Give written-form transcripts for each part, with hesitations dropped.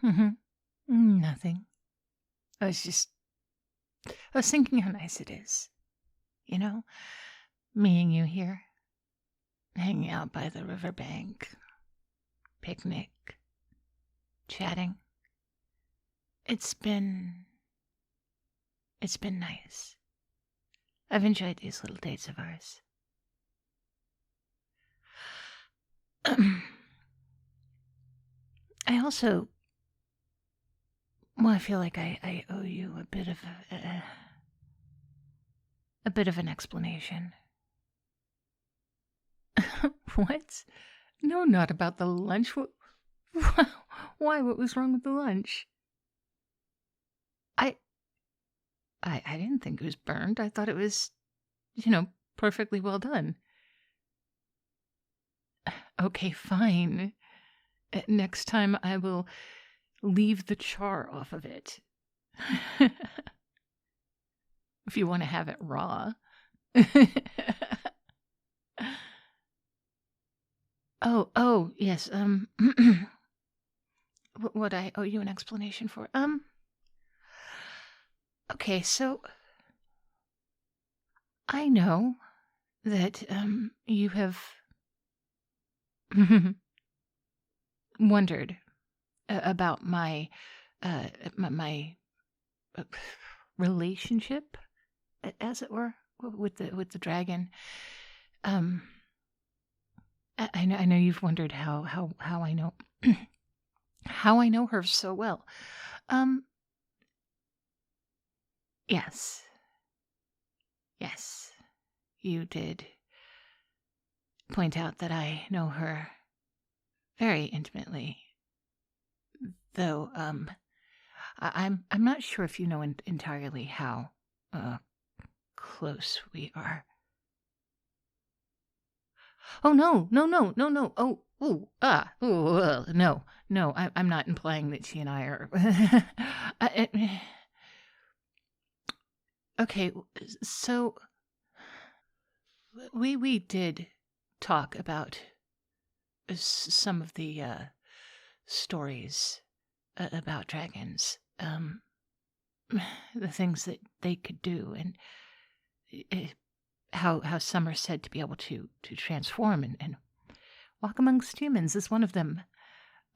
Mm-hmm. Nothing. I was just, I was thinking how nice it is, you know, meeting you here, hanging out by the riverbank, picnic, chatting. It's been, it's been nice. I've enjoyed these little dates of ours. I also, well, I feel like I owe you a bit of a bit of an explanation. What? No, not about the lunch. Why? What was wrong with the lunch? I, I didn't think it was burned. I thought it was, perfectly well done. Okay, fine. Next time I will leave the char off of it. If you want to have it raw. Oh, yes. What I owe you an explanation for? Okay, so I know that you have wondered about my uh, relationship, as it were, with the dragon. I know you've wondered how I know how I know her so well. Um, yes, yes, you did point out that I know her very intimately, though. I'm not sure if you know entirely how close we are. Oh no, no, no, no, no. No. I'm not implying that she and I are. Okay, so we did talk about some of the stories about dragons, the things that they could do, and uh, how some are said to be able to transform and walk amongst humans is one of them.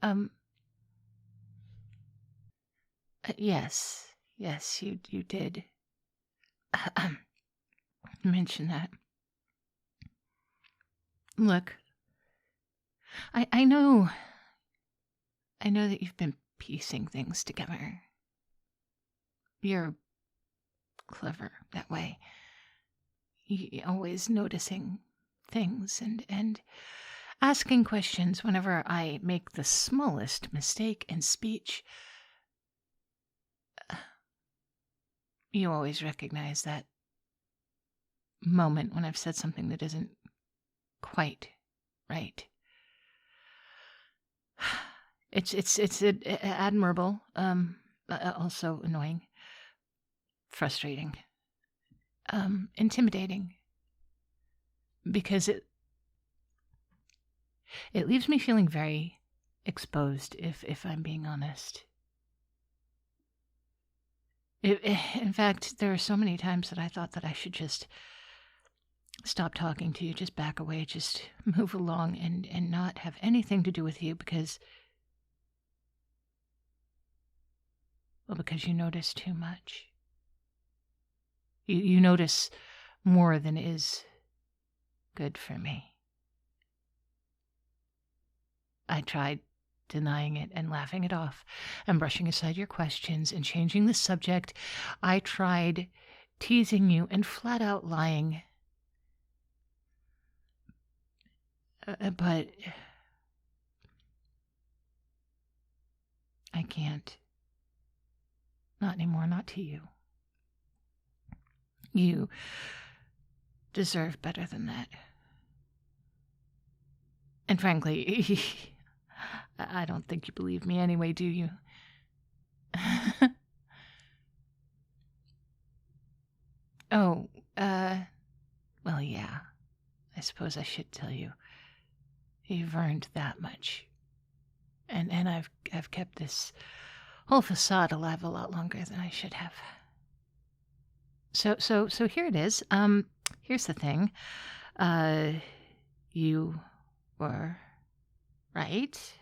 Um, yes, you did mention that. Look, I know that you've been piecing things together. You're clever that way. You're always noticing things and asking questions whenever I make the smallest mistake in speech. You always recognize that moment when I've said something that isn't quite right. It's admirable, also annoying, frustrating, intimidating, because it leaves me feeling very exposed, if I'm being honest. In fact, there are so many times that I thought that I should just stop talking to you, just back away, just move along and not have anything to do with you because you notice too much. You notice more than is good for me. I tried denying it and laughing it off and brushing aside your questions and changing the subject. I tried teasing you and flat out lying. But I can't. Not anymore, not to you. You deserve better than that. And frankly, I don't think you believe me anyway, do you? Oh, well, yeah. I suppose I should tell you. You've earned that much And I've kept this whole facade alive a lot longer than I should have. So here it is. Here's the thing. You were right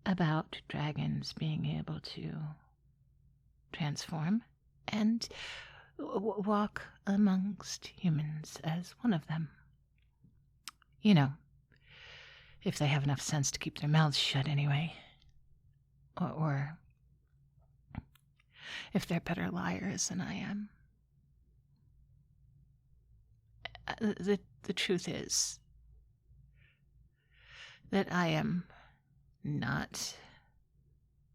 about dragons being able to transform and walk amongst humans as one of them. You know, if they have enough sense to keep their mouths shut anyway. Or if they're better liars than I am. The truth is that I am not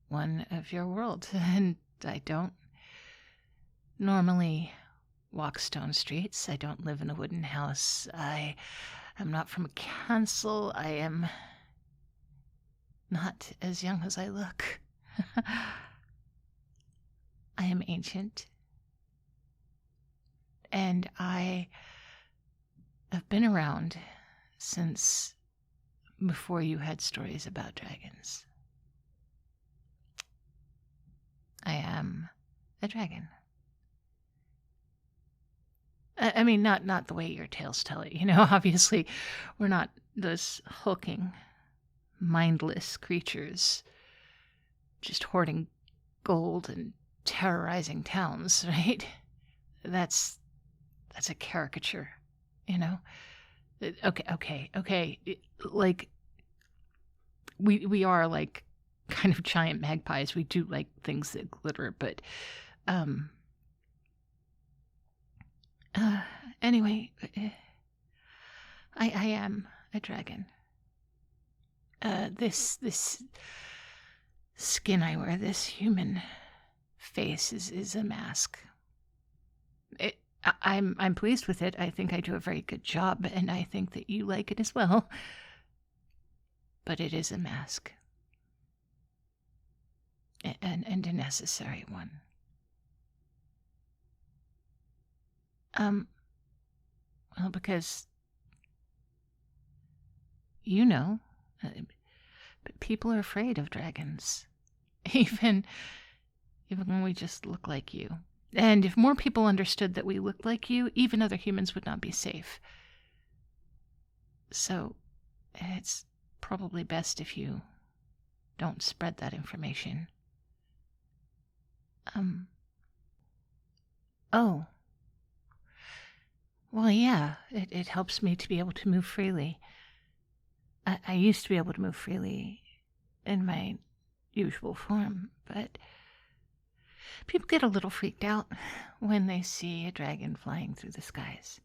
one of your world, and I don't normally walk stone streets. I don't live in a wooden house. I am not from a castle. I am not as young as I look. I am ancient, and I have been around since before you had stories about dragons. I am a dragon. I mean, not the way your tales tell it. Obviously, we're not those hulking, mindless creatures just hoarding gold and terrorizing towns, right? That's a caricature, Okay. Like, we are like kind of giant magpies. We do like things that glitter, but anyway, I am a dragon. This skin I wear, this human face is a mask. I'm pleased with it. I think I do a very good job, and I think that you like it as well. But it is a mask. And a necessary one. Well, because but people are afraid of dragons. Even when we just look like you. And if more people understood that we look like you, even other humans would not be safe. So, it's probably best if you don't spread that information. Oh. Well, yeah, it helps me to be able to move freely. I used to be able to move freely in my usual form, but people get a little freaked out when they see a dragon flying through the skies.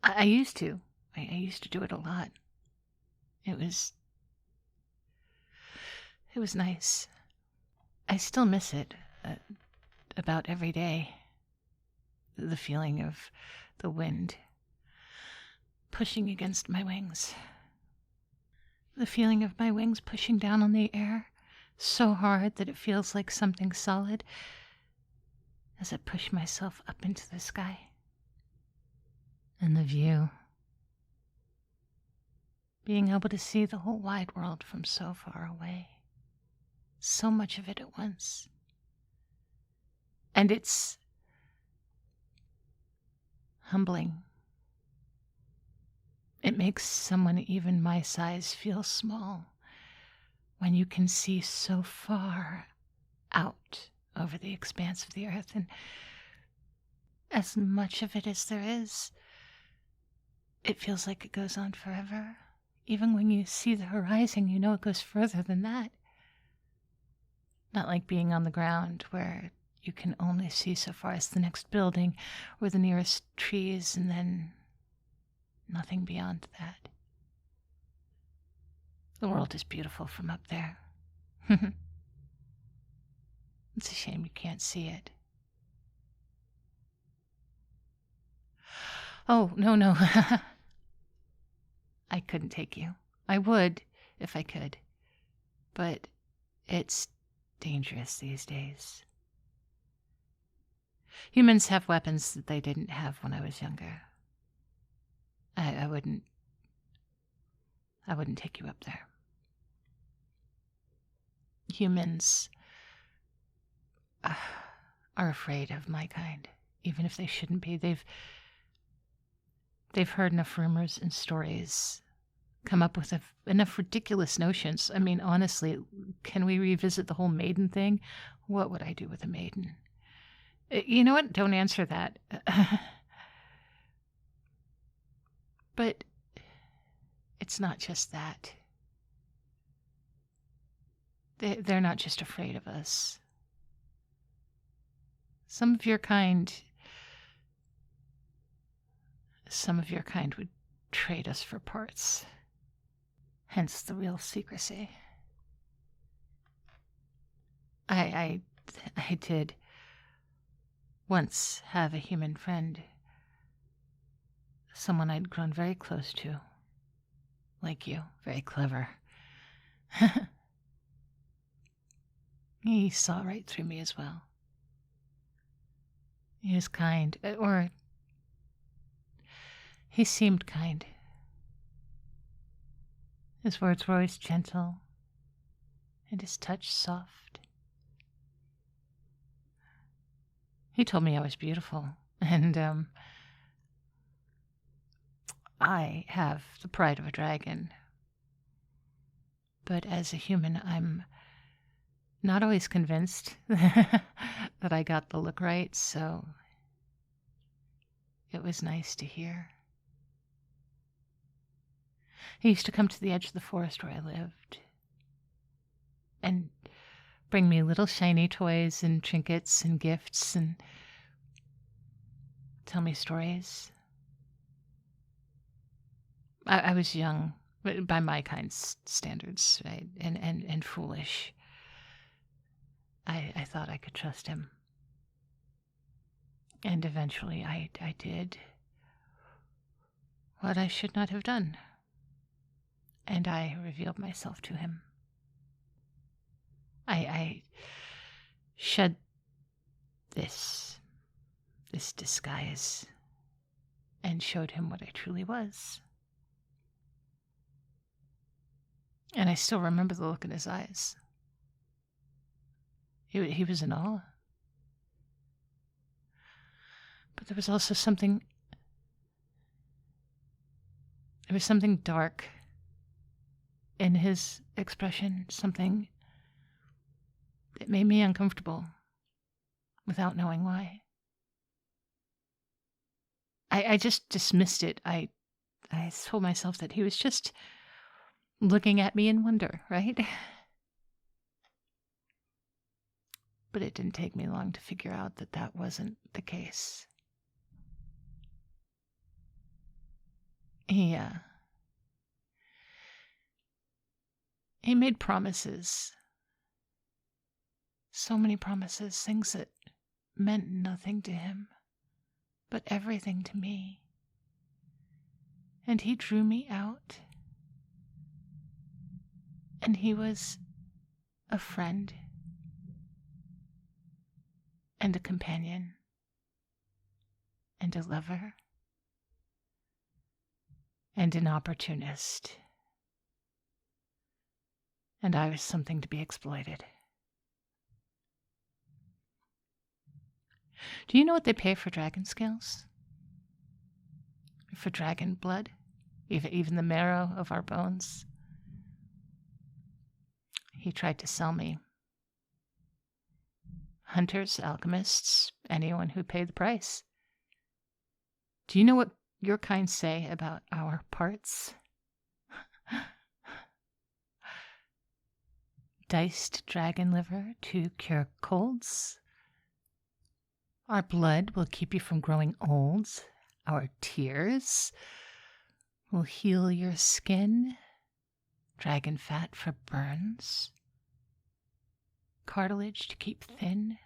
I used to. I used to do it a lot. It was nice. I still miss it about every day. The feeling of the wind pushing against my wings. The feeling of my wings pushing down on the air so hard that it feels like something solid as I push myself up into the sky. And the view. Being able to see the whole wide world from so far away. So much of it at once. And it's humbling. It makes someone even my size feel small when you can see so far out over the expanse of the earth, and as much of it as there is, it feels like it goes on forever. Even when you see the horizon, you know it goes further than that. Not like being on the ground where you can only see so far as the next building or the nearest trees, and then nothing beyond that. The world is beautiful from up there. It's a shame you can't see it. Oh, no. I couldn't take you. I would if I could. But it's dangerous these days. Humans have weapons that they didn't have when I was younger. I wouldn't take you up there. humans are afraid of my kind, even if they shouldn't be. They've heard enough rumors and stories, come up with enough ridiculous notions. I mean, honestly, can we revisit the whole maiden thing? What would I do with a maiden? You know what? Don't answer that. But it's not just that. They're not just afraid of us. Some of your kind would trade us for parts. Hence the real secrecy. I did once have a human friend, someone I'd grown very close to, like you, very clever. He saw right through me as well. He was kind, or he seemed kind. His words were always gentle, and his touch soft. He told me I was beautiful, and I have the pride of a dragon. But as a human, I'm not always convinced that I got the look right, so it was nice to hear. He used to come to the edge of the forest where I lived and bring me little shiny toys and trinkets and gifts and tell me stories. I was young, by my kind's standards, right? And foolish. I thought I could trust him. And eventually I did what I should not have done. And I revealed myself to him. I shed this disguise and showed him what I truly was. And I still remember the look in his eyes. He was in awe. But there was also something dark in his expression, something that made me uncomfortable without knowing why. I just dismissed it. I told myself that he was just looking at me in wonder, right? But it didn't take me long to figure out that that wasn't the case. He made promises. So many promises, things that meant nothing to him, but everything to me. And he drew me out. And he was a friend and a companion and a lover and an opportunist. And I was something to be exploited. Do you know what they pay for dragon scales? For dragon blood? Even the marrow of our bones? He tried to sell me. Hunters, alchemists, anyone who paid the price. Do you know what your kind say about our parts? Diced dragon liver to cure colds. Our blood will keep you from growing old. Our tears will heal your skin. Dragon fat for burns. Cartilage to keep thin.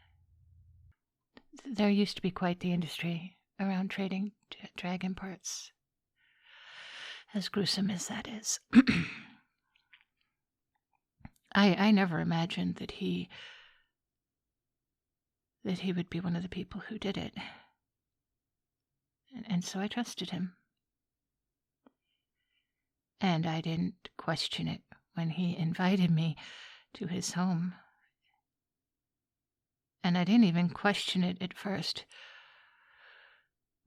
There used to be quite the industry around trading dragon parts, as gruesome as that is. I never imagined that he would be one of the people who did it. And so I trusted him. And I didn't question it when he invited me to his home. And I didn't even question it at first.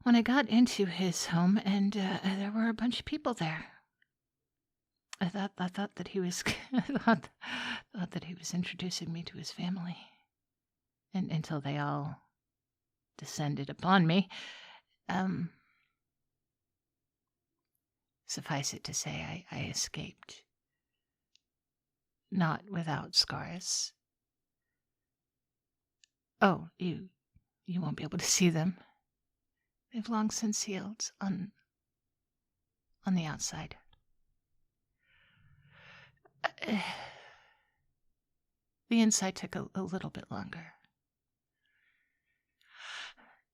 When I got into his home, and there were a bunch of people there, I thought that he was thought that he was introducing me to his family, and until they all descended upon me. Suffice it to say, I escaped, not without scars. Oh, you won't be able to see them. They've long since healed on the outside. The inside took a little bit longer.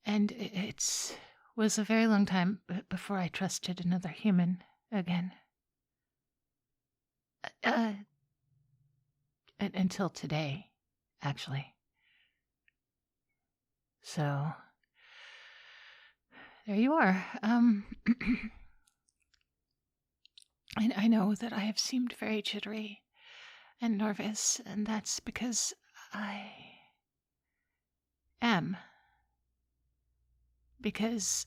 And it was a very long time before I trusted another human again. Until today, actually. So, there you are. I know that I have seemed very jittery and nervous, and that's because I am. Because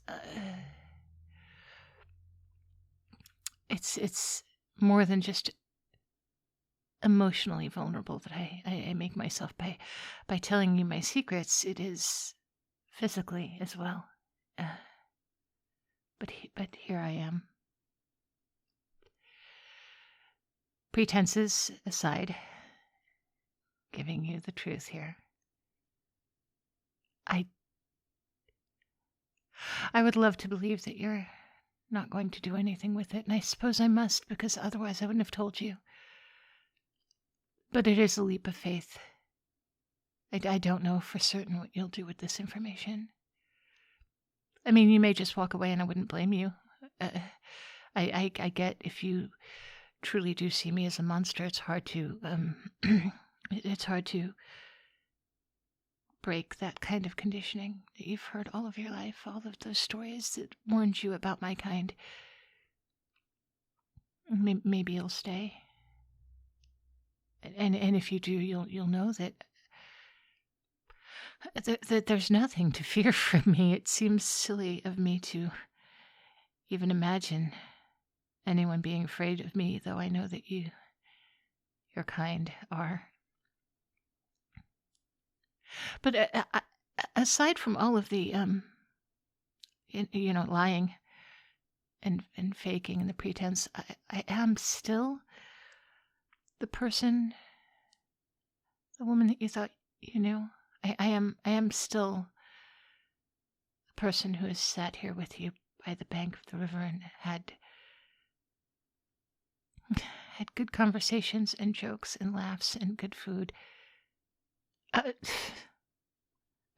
it's more than just emotionally vulnerable that I make myself by telling you my secrets. It is physically as well. But here I am. Pretenses aside, giving you the truth here. I would love to believe that you're not going to do anything with it, and I suppose I must, because otherwise I wouldn't have told you. But it is a leap of faith. I don't know for certain what you'll do with this information. I mean, you may just walk away and I wouldn't blame you. I get if you truly do see me as a monster, it's hard to it's hard to break that kind of conditioning that you've heard all of your life, all of those stories that warned you about my kind. Maybe you'll stay. And if you do, you'll know that there's nothing to fear from me. It seems silly of me to even imagine anyone being afraid of me, though I know that your kind are. But aside from all of the lying and faking and the pretense, I am still the person, the woman that you thought you knew. I am still the person who has sat here with you by the bank of the river and had good conversations and jokes and laughs and good food.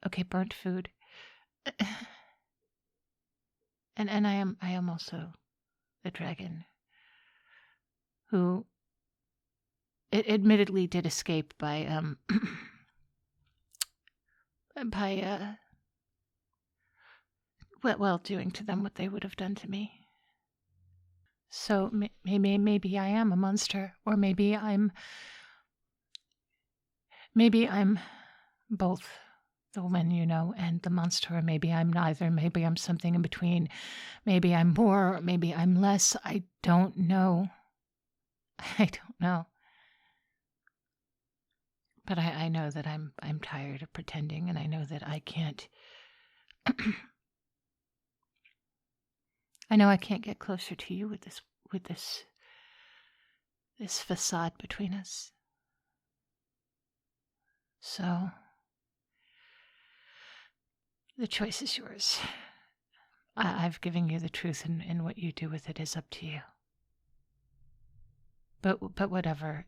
Okay, burnt food. And I am also the dragon who admittedly did escape by doing to them what they would have done to me. So maybe I am a monster, or maybe I'm both the woman you know and the monster, or maybe I'm neither. Maybe I'm something in between. Maybe I'm more, or maybe I'm less. I don't know. But I know that I'm tired of pretending, and I know that I can't. I know I can't get closer to you with this facade between us. So the choice is yours. I've given you the truth, and what you do with it is up to you. But whatever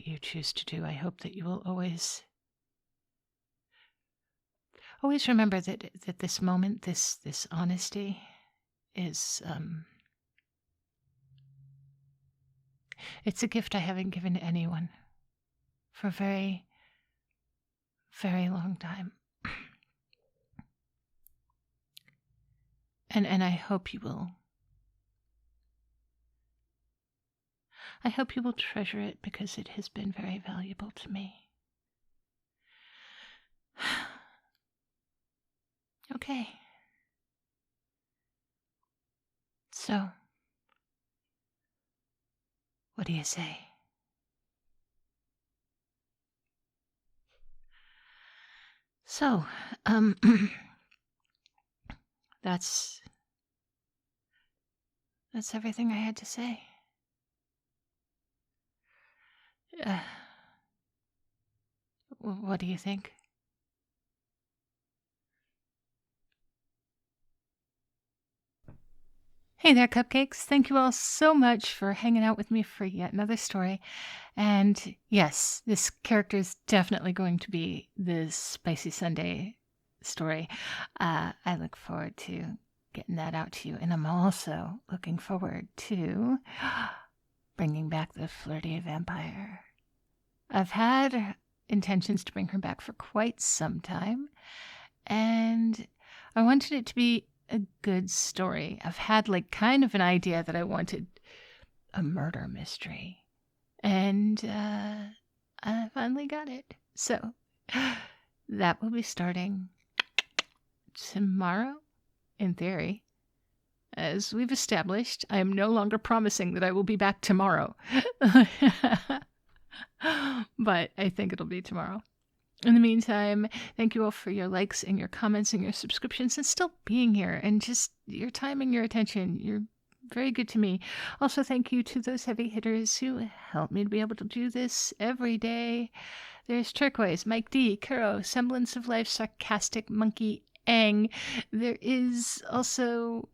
you choose to do, I hope that you will always remember that this moment, this honesty, is it's a gift I haven't given to anyone for a very, very long time. And I hope you will. I hope you will treasure it because it has been very valuable to me. Okay. So, what do you say? So, that's everything I had to say. What do you think? Hey there, cupcakes. Thank you all so much for hanging out with me for yet another story. And yes, this character is definitely going to be the Spicy Sunday story. I look forward to getting that out to you. And I'm also looking forward to bringing back the flirty vampire. I've had intentions to bring her back for quite some time, and I wanted it to be a good story. I've had kind of an idea that I wanted a murder mystery, and I finally got it. So that will be starting tomorrow, in theory. As we've established, I am no longer promising that I will be back tomorrow. But I think it'll be tomorrow. In the meantime, thank you all for your likes and your comments and your subscriptions and still being here and just your time and your attention. You're very good to me. Also, thank you to those heavy hitters who help me to be able to do this every day. There's Turquoise, Mike D, Kuro, Semblance of Life, Sarcastic Monkey, Ang. There is also...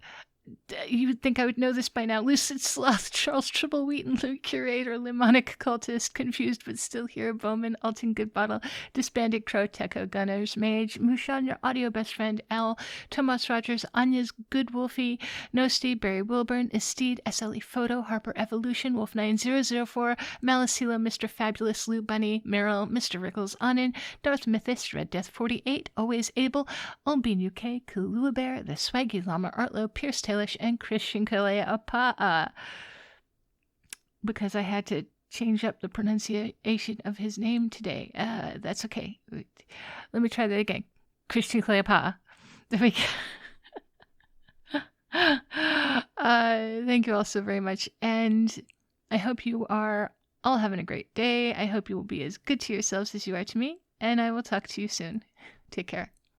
You would think I would know this by now. Lucid Sloth, Charles Triple Wheaton, Lou Curator, Limonic Cultist, Confused But Still Here, Bowman, Alton Goodbottle, Disbanded Crow, Techo, Gunners, Mage, Mushan, Your Audio Best Friend, Al, Tomas Rogers, Anya's Good Wolfie, Nosti, Barry Wilburn, Esteed, SLE Photo, Harper Evolution, Wolf 9004, Malicilo, Mr. Fabulous, Lou Bunny, Meryl, Mr. Rickles, Anin, Darth Mythist, Red Death 48, Always Able, Olbean UK, Kulua Bear, The Swaggy Llama, Artlo, Pierce Taylor, and Christian Kalea because I had to change up the pronunciation of his name today. That's okay. Let me try that again. Christian Kalea. There we go. Thank you all so very much, and I hope you are all having a great day. I hope you will be as good to yourselves as you are to me, and I will talk to you soon. Take care.